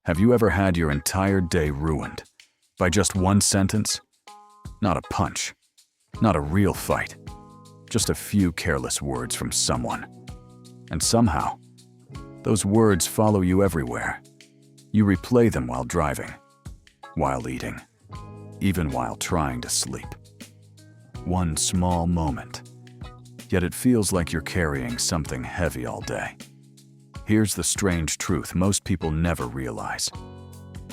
Have you ever had your entire day ruined by just one sentence? Not a punch, not a real fight, just a few careless words from someone. And somehow, those words follow you everywhere. You replay them while driving, while eating, even while trying to sleep. One small moment, yet it feels like you're carrying something heavy all day. Here's the strange truth most people never realize.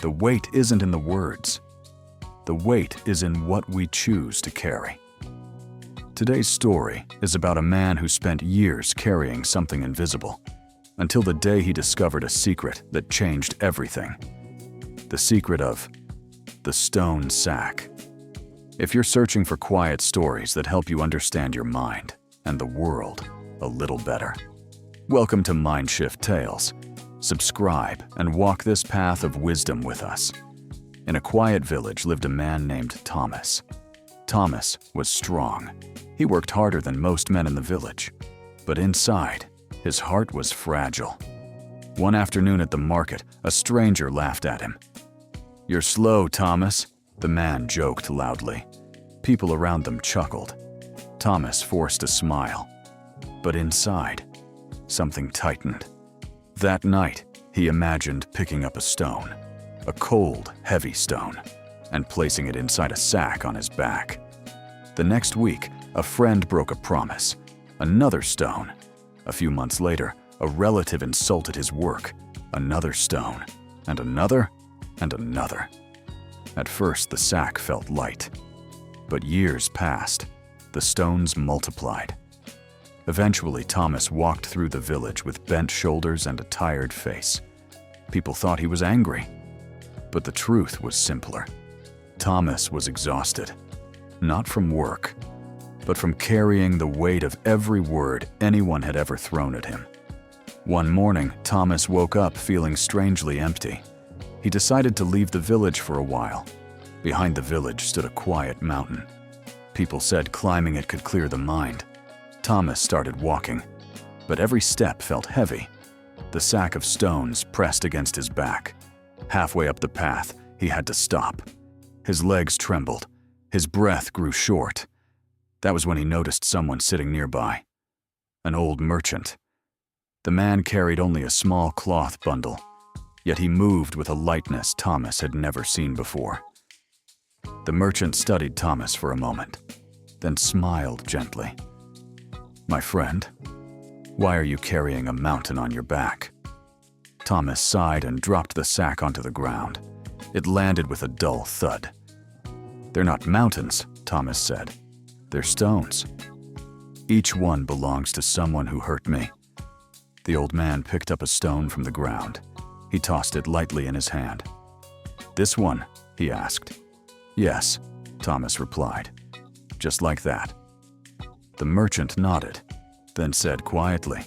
The weight isn't in the words. The weight is in what we choose to carry. Today's story is about a man who spent years carrying something invisible, until the day he discovered a secret that changed everything. The secret of the stone sack. If you're searching for quiet stories that help you understand your mind and the world a little better, welcome to Mindshift Tales. Subscribe and walk this path of wisdom with us. In a quiet village lived a man named Thomas. Thomas was strong. He worked harder than most men in the village. But inside, his heart was fragile. One afternoon at the market, a stranger laughed at him. "You're slow, Thomas," the man joked loudly. People around them chuckled. Thomas forced a smile. But inside, something tightened. That night, he imagined picking up a stone, a cold, heavy stone, and placing it inside a sack on his back. The next week, a friend broke a promise. Another stone. A few months later, a relative insulted his work. Another stone, and another, and another. At first, the sack felt light. But years passed. The stones multiplied. Eventually, Thomas walked through the village with bent shoulders and a tired face. People thought he was angry. But the truth was simpler. Thomas was exhausted. Not from work, but from carrying the weight of every word anyone had ever thrown at him. One morning, Thomas woke up feeling strangely empty. He decided to leave the village for a while. Behind the village stood a quiet mountain. People said climbing it could clear the mind. Thomas started walking, but every step felt heavy. The sack of stones pressed against his back. Halfway up the path, he had to stop. His legs trembled. His breath grew short. That was when he noticed someone sitting nearby. An old merchant. The man carried only a small cloth bundle, yet he moved with a lightness Thomas had never seen before. The merchant studied Thomas for a moment, then smiled gently. "My friend, why are you carrying a mountain on your back?" Thomas sighed and dropped the sack onto the ground. It landed with a dull thud. "They're not mountains," Thomas said. "They're stones. Each one belongs to someone who hurt me." The old man picked up a stone from the ground. He tossed it lightly in his hand. "This one?" he asked. "Yes," Thomas replied. "Just like that." The merchant nodded, then said quietly,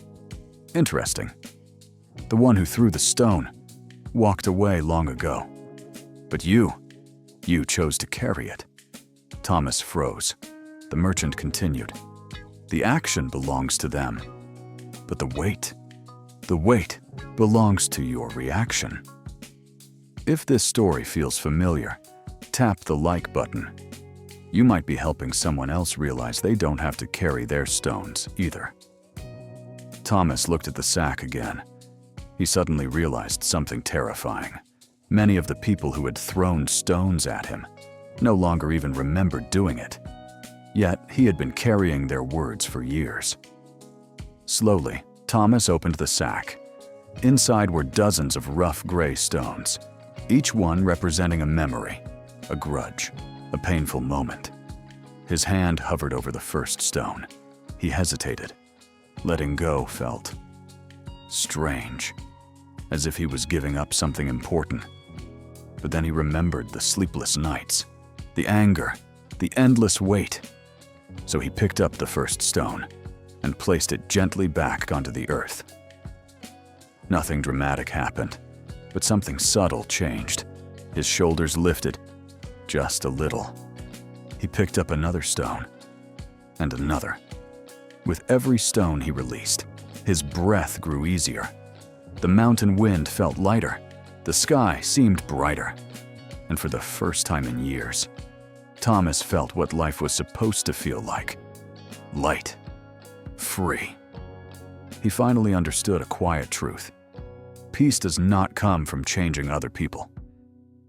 "Interesting. The one who threw the stone walked away long ago. But you chose to carry it." Thomas froze. The merchant continued, "The action belongs to them, but the weight belongs to your reaction." If this story feels familiar, tap the like button. You might be helping someone else realize they don't have to carry their stones either. Thomas looked at the sack again. He suddenly realized something terrifying. Many of the people who had thrown stones at him no longer even remembered doing it. Yet he had been carrying their words for years. Slowly, Thomas opened the sack. Inside were dozens of rough gray stones, each one representing a memory, a grudge, a painful moment. His hand hovered over the first stone. He hesitated. Letting go felt strange, as if he was giving up something important. But then he remembered the sleepless nights, the anger, the endless wait. So he picked up the first stone and placed it gently back onto the earth. Nothing dramatic happened, but something subtle changed. His shoulders lifted, just a little. He picked up another stone, and another. With every stone he released, his breath grew easier. The mountain wind felt lighter. The sky seemed brighter, and for the first time in years, Thomas felt what life was supposed to feel like. Light. Free. He finally understood a quiet truth. Peace does not come from changing other people.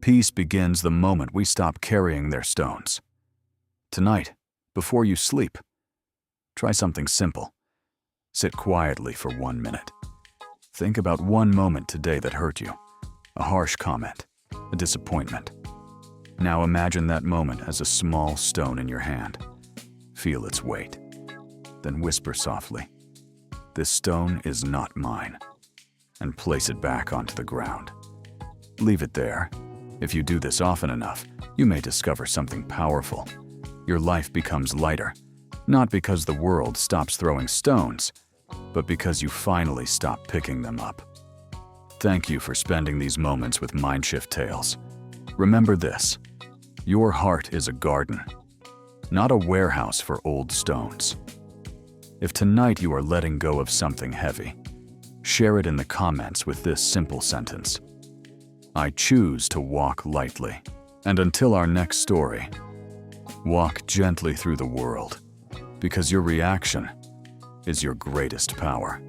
Peace begins the moment we stop carrying their stones. Tonight, before you sleep, try something simple. Sit quietly for 1 minute. Think about one moment today that hurt you. A harsh comment, a disappointment. Now imagine that moment as a small stone in your hand. Feel its weight. Then whisper softly, "This stone is not mine," and place it back onto the ground. Leave it there. If you do this often enough, you may discover something powerful. Your life becomes lighter, not because the world stops throwing stones, but because you finally stop picking them up. Thank you for spending these moments with Mindshift Tales. Remember this: your heart is a garden, not a warehouse for old stones. If tonight you are letting go of something heavy, share it in the comments with this simple sentence: I choose to walk lightly. And until our next story, walk gently through the world, because your reaction is your greatest power.